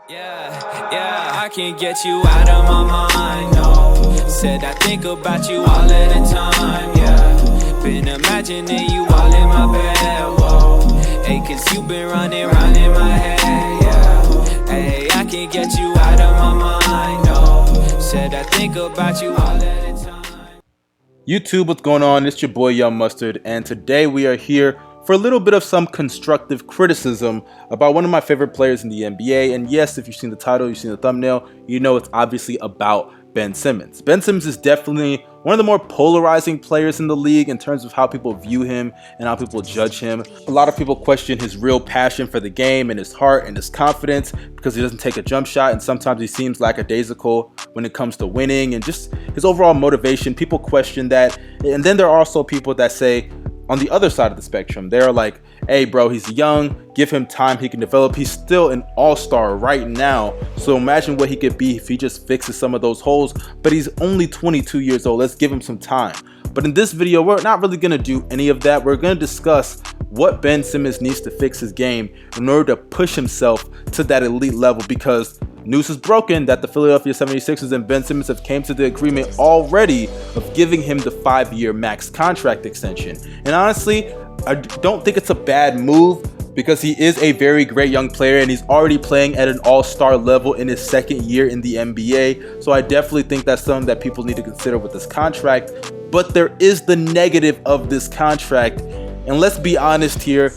Yeah, I can't get you out of my mind, no. Said I think about you all of the time, yeah. Been imagining you all in my bed, whoa. Hey, cause you been running round in my head, yeah. Hey, I can't get you out of my mind, no. Said I think about you all of the time. YouTube, what's going on? It's your boy Young Mustard, and today we are here for a little bit of some constructive criticism about one of my favorite players in the NBA. And yes, if you've seen the title, you've seen the thumbnail, you know it's obviously about Ben Simmons. Ben Simmons is definitely one of the more polarizing players in the league in terms of how people view him and how people judge him. A lot of people question his real passion for the game and his heart and his confidence because he doesn't take a jump shot, and sometimes he seems lackadaisical when it comes to winning and just his overall motivation. People question that. And then there are also people that say, on the other side of the spectrum, they're like, hey bro, he's young, give him time, he can develop. He's still an all-star right now, so imagine what he could be if he just fixes some of those holes. But he's only 22 years old, let's give him some time. But in this video, we're not really gonna do any of that. We're gonna discuss what Ben Simmons needs to fix his game in order to push himself to that elite level, because news is broken that the Philadelphia 76ers and Ben Simmons have came to the agreement already of giving him the 5-year max contract extension. And honestly, I don't think it's a bad move because he is a very great young player and he's already playing at an all-star level in his second year in the NBA. So I definitely think that's something that people need to consider with this contract. But there is the negative of this contract, and let's be honest here,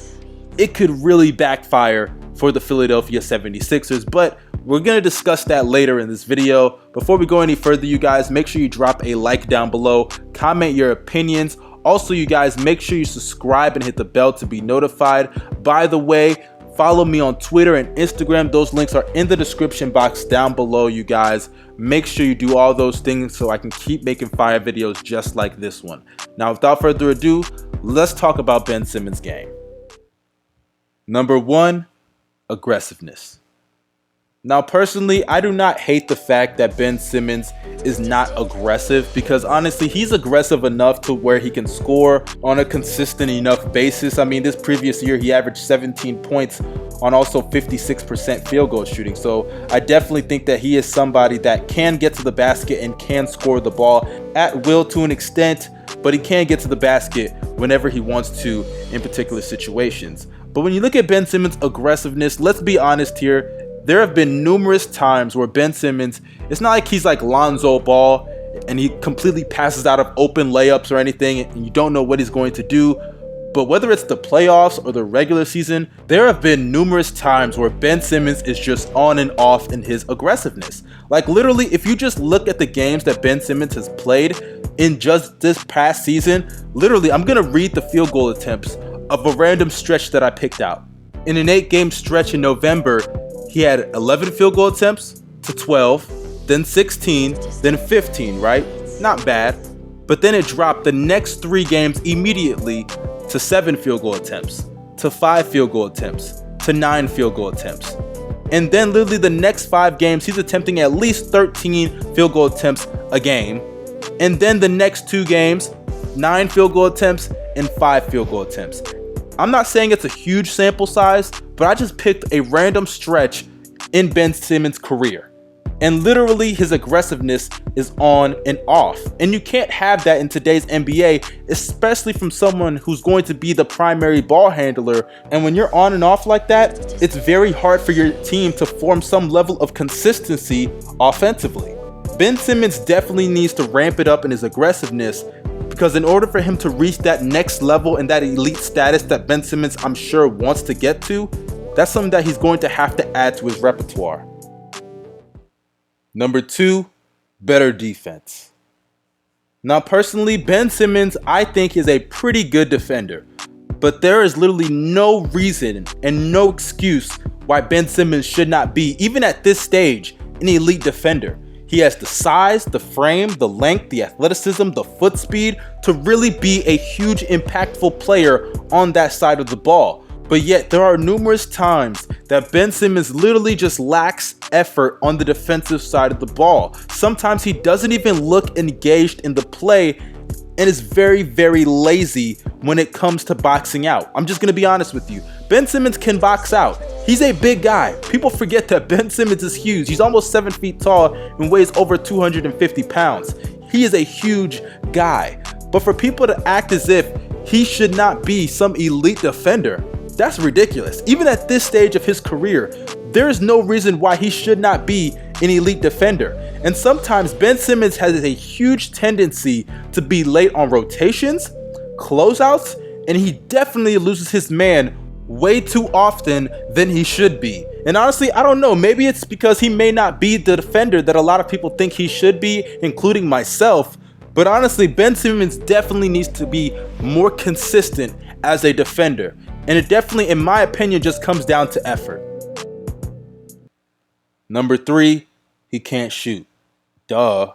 it could really backfire for the Philadelphia 76ers, but we're going to discuss that later in this video. Before we go any further, you guys, make sure you drop a like down below, comment your opinions. Also, you guys, make sure you subscribe and hit the bell to be notified. By the way, follow me on Twitter and Instagram. Those links are in the description box down below, you guys. Make sure you do all those things so I can keep making fire videos just like this one. Now, without further ado, let's talk about Ben Simmons' game. Number 1, aggressiveness. Now, personally, I do not hate the fact that Ben Simmons is not aggressive, because honestly, he's aggressive enough to where he can score on a consistent enough basis. I mean, this previous year, he averaged 17 points on also 56% field goal shooting. So I definitely think that he is somebody that can get to the basket and can score the ball at will to an extent, but he can get to the basket whenever he wants to in particular situations. But when you look at Ben Simmons' aggressiveness, let's be honest here, there have been numerous times where Ben Simmons, it's not like he's like Lonzo Ball and he completely passes out of open layups or anything and you don't know what he's going to do. But whether it's the playoffs or the regular season, there have been numerous times where Ben Simmons is just on and off in his aggressiveness. Like literally, if you just look at the games that Ben Simmons has played in just this past season, literally, I'm going to read the field goal attempts of a random stretch that I picked out. In an 8-game stretch in November, he had 11 field goal attempts to 12, then 16, then 15, right? Not bad. But then it dropped the next 3 games immediately to 7 field goal attempts, to 5 field goal attempts, to 9 field goal attempts. And then literally the next 5 games, he's attempting at least 13 field goal attempts a game. And then the next 2 games, 9 field goal attempts and 5 field goal attempts. I'm not saying it's a huge sample size, but I just picked a random stretch in Ben Simmons' career. And literally his aggressiveness is on and off. And you can't have that in today's NBA, especially from someone who's going to be the primary ball handler. And when you're on and off like that, it's very hard for your team to form some level of consistency offensively. Ben Simmons definitely needs to ramp it up in his aggressiveness, because in order for him to reach that next level and that elite status that Ben Simmons, I'm sure, wants to get to, that's something that he's going to have to add to his repertoire. Number 2, better defense. Now, personally, Ben Simmons, I think, is a pretty good defender, but there is literally no reason and no excuse why Ben Simmons should not be, even at this stage, an elite defender. He has the size, the frame, the length, the athleticism, the foot speed to really be a huge impactful player on that side of the ball. But yet there are numerous times that Ben Simmons literally just lacks effort on the defensive side of the ball. Sometimes he doesn't even look engaged in the play and is very, very lazy when it comes to boxing out. I'm just going to be honest with you. Ben Simmons can box out. He's a big guy. People forget that Ben Simmons is huge. He's almost 7 feet tall and weighs over 250 pounds. He is a huge guy. But for people to act as if he should not be some elite defender, that's ridiculous. Even at this stage of his career, there is no reason why he should not be an elite defender. And sometimes Ben Simmons has a huge tendency to be late on rotations, closeouts, and he definitely loses his man way too often than he should be. And honestly, I don't know, maybe it's because he may not be the defender that a lot of people think he should be, including myself. But honestly, Ben Simmons definitely needs to be more consistent as a defender. And it definitely, in my opinion, just comes down to effort. Number 3, he can't shoot. Duh.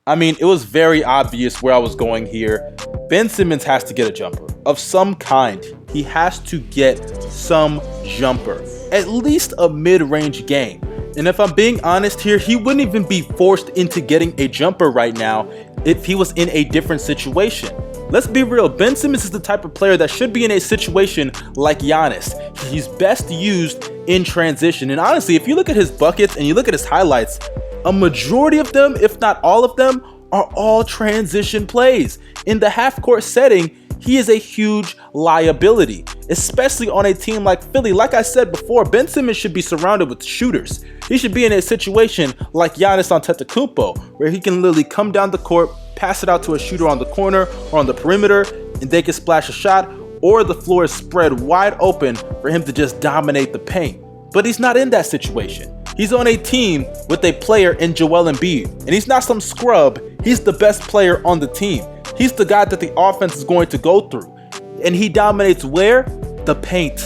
I mean, it was very obvious where I was going here. Ben Simmons has to get a jumper of some kind. He has to get some jumper, at least a mid-range game. And if I'm being honest here, he wouldn't even be forced into getting a jumper right now if he was in a different situation. Let's be real, Ben Simmons is the type of player that should be in a situation like Giannis. He's best used in transition. And honestly, if you look at his buckets and you look at his highlights, a majority of them, if not all of them, are all transition plays. In the half-court setting, he is a huge liability, especially on a team like Philly. Like I said before, Ben Simmons should be surrounded with shooters. He should be in a situation like Giannis Antetokounmpo, where he can literally come down the court, pass it out to a shooter on the corner or on the perimeter, and they can splash a shot, or the floor is spread wide open for him to just dominate the paint. But he's not in that situation. He's on a team with a player in Joel Embiid, and he's not some scrub. He's the best player on the team. He's the guy that the offense is going to go through. And he dominates where? The paint,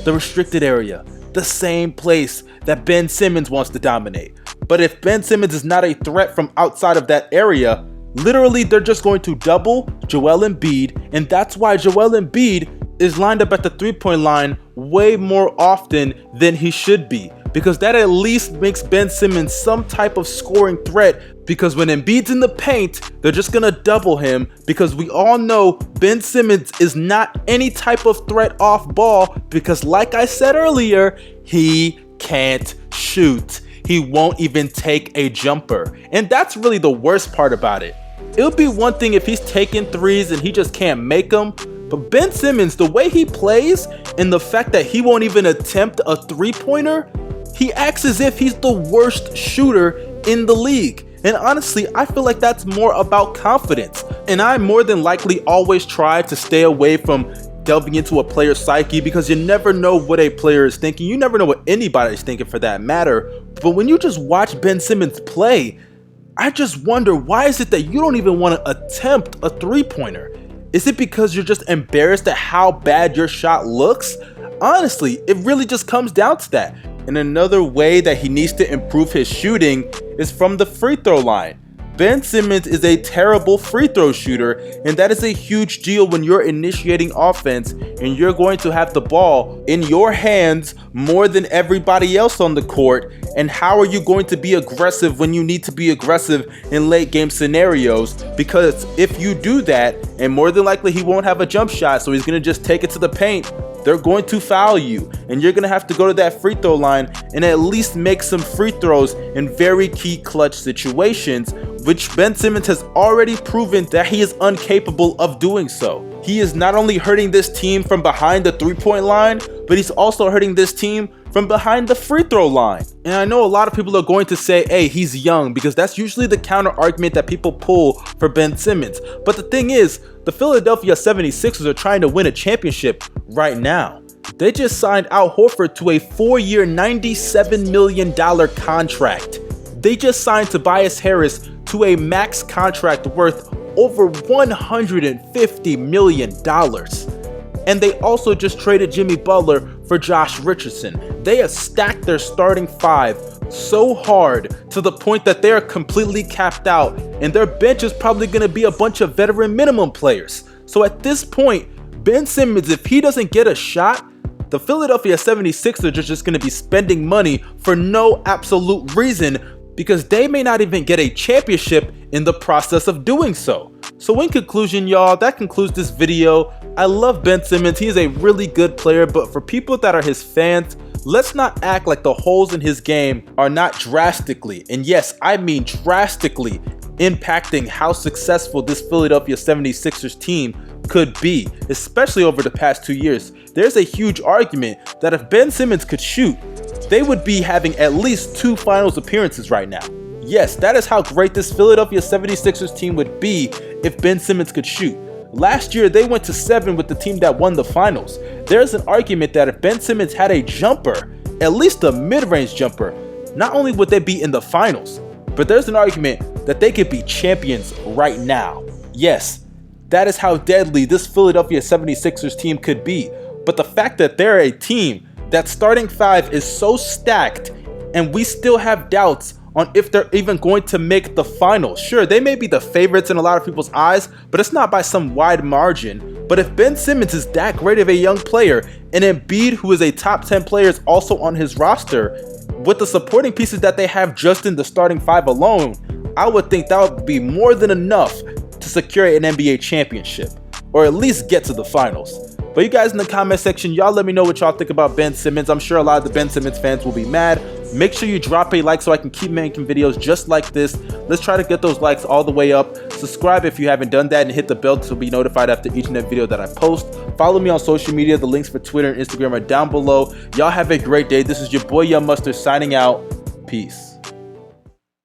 the restricted area, the same place that Ben Simmons wants to dominate. But if Ben Simmons is not a threat from outside of that area, literally they're just going to double Joel Embiid, and that's why Joel Embiid is lined up at the three-point line way more often than he should be, because that at least makes Ben Simmons some type of scoring threat, because when Embiid's in the paint, they're just gonna double him, because we all know Ben Simmons is not any type of threat off ball, because like I said earlier, he can't shoot. He won't even take a jumper. And that's really the worst part about it. It would be one thing if he's taking threes and he just can't make them, but Ben Simmons, the way he plays and the fact that he won't even attempt a three-pointer, he acts as if he's the worst shooter in the league. And honestly, I feel like that's more about confidence. And I more than likely always try to stay away from delving into a player's psyche, because you never know what a player is thinking. You never know what anybody's thinking for that matter. But when you just watch Ben Simmons play, I just wonder, why is it that you don't even want to attempt a three-pointer? Is it because you're just embarrassed at how bad your shot looks? Honestly, it really just comes down to that. And another way that he needs to improve his shooting is from the free throw line. Ben Simmons is a terrible free throw shooter, and that is a huge deal when you're initiating offense and you're going to have the ball in your hands more than everybody else on the court. And how are you going to be aggressive when you need to be aggressive in late game scenarios? Because if you do that, and more than likely he won't have a jump shot, so he's going to just take it to the paint, they're going to foul you, and you're going to have to go to that free throw line and at least make some free throws in very key clutch situations, which Ben Simmons has already proven that he is incapable of doing so. He is not only hurting this team from behind the three-point line, but he's also hurting this team from behind the free throw line. And I know a lot of people are going to say, hey, he's young, because that's usually the counter argument that people pull for Ben Simmons. But the thing is, the Philadelphia 76ers are trying to win a championship right now. They just signed Al Horford to a 4-year, $97 million contract. They just signed Tobias Harris to a max contract worth over $150 million. And they also just traded Jimmy Butler for Josh Richardson. They have stacked their starting five so hard to the point that they are completely capped out, and their bench is probably going to be a bunch of veteran minimum players. So at this point, Ben Simmons, if he doesn't get a shot, the Philadelphia 76ers are just going to be spending money for no absolute reason, because they may not even get a championship in the process of doing so. So in conclusion, y'all, that concludes this video. I love Ben Simmons. He is a really good player, but for people that are his fans, let's not act like the holes in his game are not drastically, and yes, I mean drastically, impacting how successful this Philadelphia 76ers team could be, especially over the past 2 years. There's a huge argument that if Ben Simmons could shoot, they would be having at least 2 finals appearances right now. Yes, that is how great this Philadelphia 76ers team would be if Ben Simmons could shoot. Last year, they went to 7 with the team that won the finals. There's an argument that if Ben Simmons had a jumper, at least a mid-range jumper, not only would they be in the finals, but there's an argument that they could be champions right now. Yes, that is how deadly this Philadelphia 76ers team could be. But the fact that they're a team that starting 5 is so stacked and we still have doubts on if they're even going to make the finals. Sure, they may be the favorites in a lot of people's eyes, but it's not by some wide margin. But if Ben Simmons is that great of a young player, and Embiid, who is a top 10 player, is also on his roster, with the supporting pieces that they have just in the starting 5 alone, I would think that would be more than enough to secure an NBA championship, or at least get to the finals. But you guys in the comment section, y'all let me know what y'all think about Ben Simmons. I'm sure a lot of the Ben Simmons fans will be mad. Make sure you drop a like so I can keep making videos just like this. Let's try to get those likes all the way up. Subscribe if you haven't done that, and hit the bell to be notified after each and every video that I post. Follow me on social media. The links for Twitter and Instagram are down below. Y'all have a great day. This is your boy Young Mustard signing out. Peace.